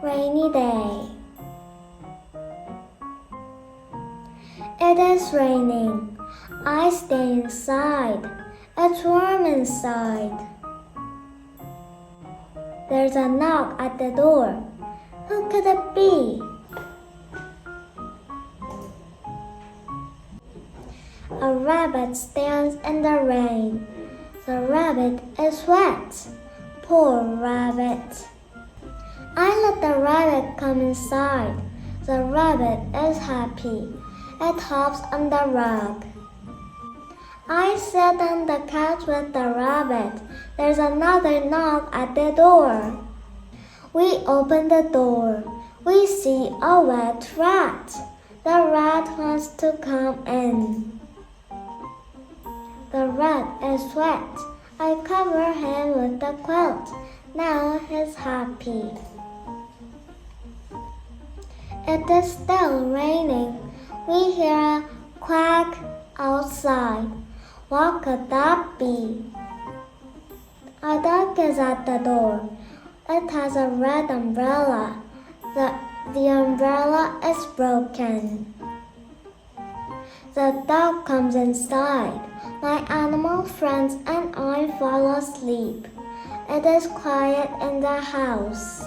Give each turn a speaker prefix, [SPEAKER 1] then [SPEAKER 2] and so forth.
[SPEAKER 1] rainy day. It is raining. I stay inside. It's warm inside. There's a knock at the door. Who could it be? A rabbit stands in the rain. The rabbit is wet. Poor rabbit. I let the rabbit come inside. The rabbit is happy. It hops on the rug. I sit on the couch with the rabbit. There's another knock at the door. We open the door. We see a wet rat. The rat wants to come in. The rat is wet. I cover him with the quilt. Now he's happy. It is still raining. We hear a quack outside. What could that be? A dog is at the door. It has a red umbrella. The umbrella is broken. The dog comes inside. My animal friends and I fall asleep. It is quiet in the house.